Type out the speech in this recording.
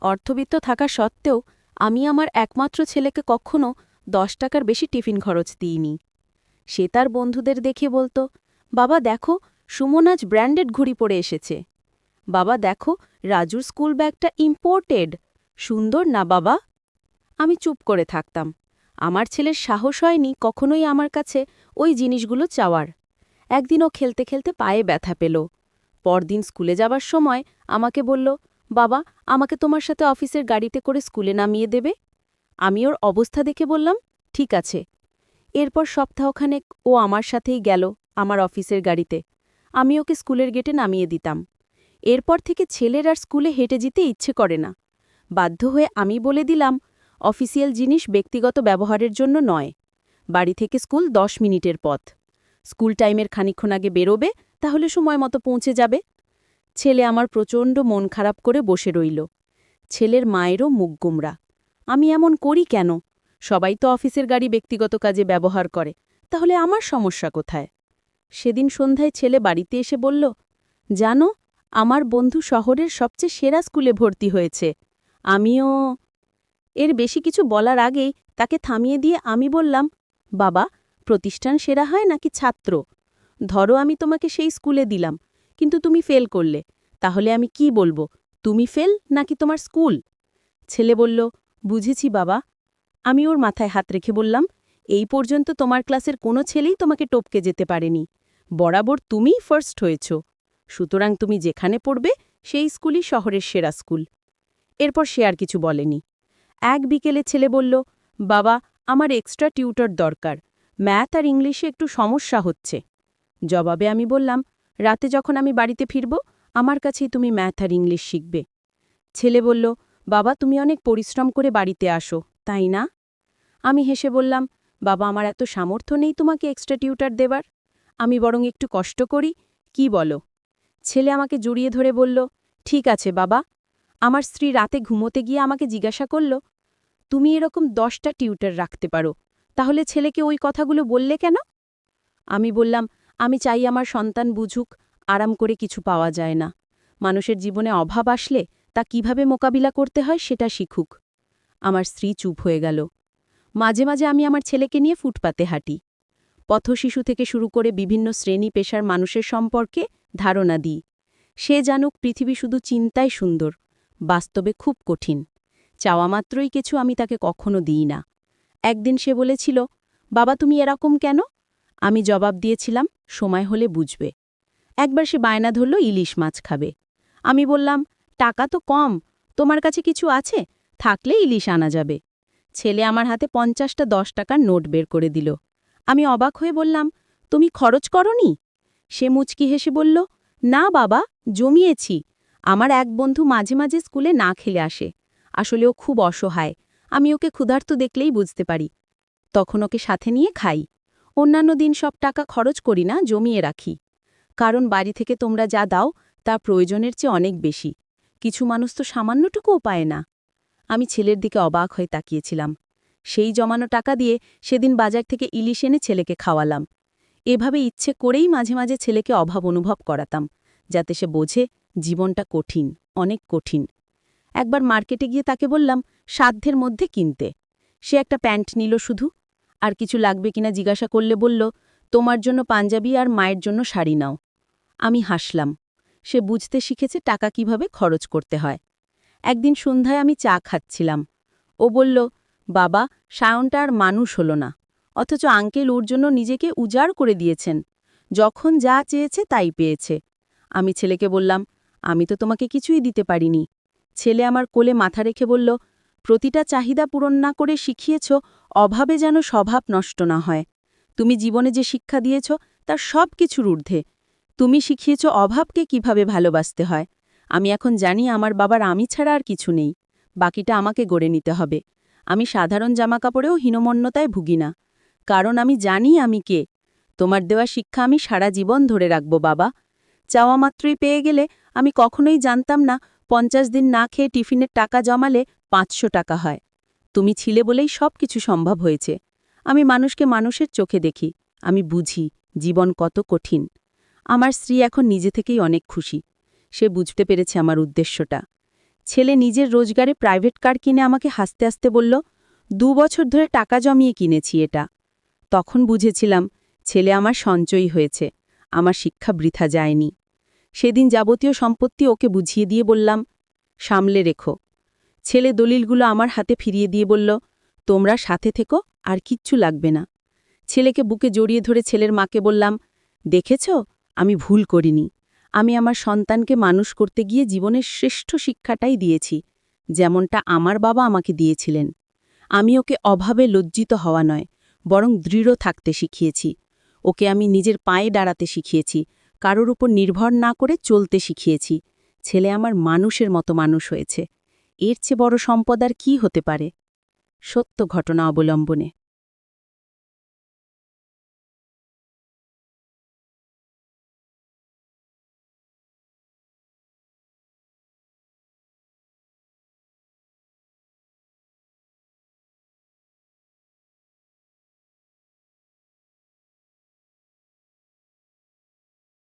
অর্থবিত্ত থাকা সত্ত্বেও আমি আমার একমাত্র ছেলেকে কখনো 10 টাকার বেশি টিফিন খরচ দিইনি। সে তার বন্ধুদের দেখে বলতো, বাবা দেখো, সুমন আজ ব্র্যান্ডেড ঘড়ি পরে এসেছে। বাবা দেখো, রাজুর স্কুল ব্যাগটা ইম্পোর্টেড। সুন্দর না বাবা? আমি চুপ করে থাকতাম। আমার ছেলের সাহস হয়নি কখনোই আমার কাছে ওই জিনিসগুলো চাওয়ার। একদিন ও খেলতে খেলতে পায়ে ব্যথা পেল। পরদিন স্কুলে যাবার সময় আমাকে বলল, বাবা, আমাকে তোমার সাথে অফিসের গাড়িতে করে স্কুলে নামিয়ে দেবে? আমি ওর অবস্থা দেখে বললাম, ঠিক আছে। এরপর সপ্তাহখানেক ও আমার সাথেই গেল আমার অফিসের গাড়িতে। আমি ওকে স্কুলের গেটে নামিয়ে দিতাম। এরপর থেকে ছেলের আর স্কুলে হেঁটে যেতে ইচ্ছে করে না। বাধ্য হয়ে আমি বলে দিলাম, অফিসিয়াল জিনিস ব্যক্তিগত ব্যবহারের জন্য নয়। বাড়ি থেকে স্কুল 10 মিনিটের পথ। স্কুল টাইমের খানিকক্ষণ আগে বেরোবে, তাহলে সময় মতো পৌঁছে যাবে। ছেলে আমার প্রচণ্ড মন খারাপ করে বসে রইল। ছেলের মায়েরও মুখ গোমরা। আমি এমন করি কেন? সবাই তো অফিসের গাড়ি ব্যক্তিগত কাজে ব্যবহার করে, তাহলে আমার সমস্যা কোথায়? সেদিন সন্ধ্যায় ছেলে বাড়িতে এসে বলল, জানো, আমার বন্ধু শহরের সবচেয়ে সেরা স্কুলে ভর্তি হয়েছে। আমিও। এর বেশি কিছু বলার আগেই তাকে থামিয়ে দিয়ে আমি বললাম, বাবা, প্রতিষ্ঠান সেরা হয় নাকি ছাত্র? ধরো আমি তোমাকে সেই স্কুলে দিলাম, কিন্তু তুমি ফেল করলে, তাহলে আমি কি বলবো, তুমি ফেল নাকি তোমার স্কুল? ছেলে বলল, বুঝেছি বাবা। আমি ওর মাথায় হাত রেখে বললাম, এই পর্যন্ত তোমার ক্লাসের কোনো ছেলেই তোমাকে টপকে যেতে পারেনি। বরাবর তুমিই ফার্স্ট হয়েছ। সুতরাং তুমি যেখানে পড়বে সেই স্কুলই শহরের সেরা স্কুল। এরপর সে আর কিছু বলেনি। এক বিকেলে ছেলে বলল, বাবা, আমার এক্সট্রা টিউটর দরকার। ম্যাথ আর ইংলিশে একটু সমস্যা হচ্ছে। জবাবে আমি বললাম, রাতে যখন আমি বাড়িতে ফিরব, আমার কাছেই তুমি ম্যাথ আর ইংলিশ শিখবে। ছেলে বলল, বাবা, তুমি অনেক পরিশ্রম করে বাড়িতে আসো, তাই না? আমি হেসে বললাম, বাবা, আমার এত সামর্থ্য নেই তোমাকে এক্সট্রা টিউটর দেবার। আমি বরং একটু কষ্ট করি, কি বলো? ছেলে আমাকে জড়িয়ে ধরে বলল, ঠিক আছে বাবা। আমার স্ত্রী রাতে ঘুমোতে গিয়ে আমাকে জিজ্ঞাসা করল, তুমি এরকম 10টা টিউটর রাখতে পারো, তাহলে ছেলেকে ওই কথাগুলো বললে কেন? আমি বললাম, আমি চাই আমার সন্তান বুঝুক, আরাম করে কিছু পাওয়া যায় না। মানুষের জীবনে অভাব আসলে তা কিভাবে মোকাবিলা করতে হয় সেটা শিখুক। আমার স্ত্রী চুপ হয়ে গেল। মাঝে মাঝে আমি আমার ছেলেকে নিয়ে ফুটপাতে হাঁটি। পথশিশু থেকে শুরু করে বিভিন্ন শ্রেণী পেশার মানুষের সম্পর্কে ধারণা দিই। সে জানুক পৃথিবী শুধু চিন্তায় সুন্দর, বাস্তবে খুব কঠিন। চাওয়া মাত্রই কিছু আমি তাকে কখনো দিই না। একদিন সে বলেছিল, বাবা, তুমি এরকম কেন? আমি জবাব দিয়েছিলাম, সময় হলে বুঝবে। একবার সে বায়না ধরল ইলিশ মাছ খাবে। আমি বললাম, টাকা তো কম, তোমার কাছে কিছু আছে? থাকলে ইলিশ আনা যাবে। ছেলে আমার হাতে 50টা 10 টাকার নোট বের করে দিল। আমি অবাক হয়ে বললাম, তুমি খরচ করনি? সে মুচকি হেসে বলল, না বাবা, জমিয়েছি। আমার এক বন্ধু মাঝে মাঝে স্কুলে না খেলে আসে। আসলে ও খুব অসহায়, আমি ওকে ক্ষুধার্ত দেখলেই বুঝতে পারি। তখন ওকে সাথে নিয়ে খাই। অন্যান্য দিন সব টাকা খরচ করি না, জমিয়ে রাখি। কারণ বাড়ি থেকে তোমরা যা দাও তা প্রয়োজনের চেয়ে অনেক বেশি। কিছু মানুষ তো সামান্যটুকুও পায় না। আমি ছেলের দিকে অবাক হয়ে তাকিয়েছিলাম। সেই জমানো টাকা দিয়ে সেদিন বাজার থেকে ইলিশ এনে ছেলেকে খাওয়ালাম। এভাবে ইচ্ছে করেই মাঝে মাঝে ছেলেকে অভাব অনুভব করাতাম, যাতে সে বোঝে জীবনটা কঠিন, অনেক কঠিন। একবার মার্কেটে গিয়ে তাকে বললাম সাধ্যের মধ্যে কিনতে। সে একটা প্যান্ট নিল শুধু। আর কিছু লাগবে কিনা জিজ্ঞাসা করলে বলল, তোমার জন্য পাঞ্জাবি আর মায়ের জন্য শাড়ি নাও। আমি হাসলাম। সে বুঝতে শিখেছে টাকা কিভাবে খরচ করতে হয়। একদিন সন্ধ্যায় আমি চা খাচ্ছিলাম। ও বলল, বাবা, সায়নটা আর মানুষ হলো না। অথচ আঙ্কেল ওর জন্য নিজেকে উজাড় করে দিয়েছেন। যখন যা চেয়েছে তাই পেয়েছে। আমি ছেলেকে বললাম, আমি তো তোমাকে কিছুই দিতে পারিনি। ছেলে আমার কোলে মাথা রেখে বলল, প্রতিটা চাহিদা পূরণ না করে শিখিয়েছ অভাবে যেন স্বভাব নষ্ট না হয়। তুমি জীবনে যে শিক্ষা দিয়েছ তার সব কিছুর ঊর্ধ্বে। তুমি শিখিয়েছ অভাবকে কিভাবে ভালোবাসতে হয়। আমি এখন জানি আমার বাবার আমি ছাড়া আর কিছু নেই। বাকিটা আমাকে গড়ে নিতে হবে। আমি সাধারণ জামাকাপড়েও হীনমন্যতায় ভুগি না। কারণ আমি জানি আমি কে। তোমার দেওয়া শিক্ষা আমি সারা জীবন ধরে রাখব বাবা। চাওয়া মাত্রই পেয়ে গেলে আমি কখনোই জানতাম না 50 দিন না খেয়ে টিফিনের টাকা জমালে 500 টাকা হয়। তুমি ছিলে বলেই সব কিছু সম্ভব হয়েছে। আমি মানুষকে মানুষের চোখে দেখি। আমি বুঝি জীবন কত কঠিন। আমার স্ত্রী এখন নিজে থেকেই অনেক খুশি। সে বুঝতে পেরেছে আমার উদ্দেশ্যটা। ছেলে নিজের রোজগারে প্রাইভেট কার কিনে আমাকে হাসতে হাসতে বলল, 2 বছর ধরে টাকা জমিয়ে কিনেছি এটা। তখন বুঝেছিলাম ছেলে আমার সঞ্চয়ী হয়েছে, আমার শিক্ষা বৃথা যায়নি। সেদিন যাবতীয় সম্পত্তি ওকে বুঝিয়ে দিয়ে বললাম, সামলে রেখো। ছেলে দলিলগুলো আমার হাতে ফিরিয়ে দিয়ে বলল, তোমরা সাথে থেকো, আর কিচ্ছু লাগবে না। ছেলেকে বুকে জড়িয়ে ধরে ছেলের মাকে বললাম, দেখেছ, আমি ভুল করিনি। আমি আমার সন্তানকে মানুষ করতে গিয়ে জীবনের শ্রেষ্ঠ শিক্ষাটাই দিয়েছি, যেমনটা আমার বাবা আমাকে দিয়েছিলেন। আমি ওকে অভাবে লজ্জিত হওয়া নয়, বরং দৃঢ় থাকতে শিখিয়েছি। ওকে আমি নিজের পায়ে দাঁড়াতে শিখিয়েছি, কারোর উপর নির্ভর না করে চলতে শিখিয়েছি। ছেলে আমার মানুষের মতো মানুষ হয়েছে। এর চেয়ে বড় সম্পদ আর কী হতে পারে? সত্য ঘটনা অবলম্বনে।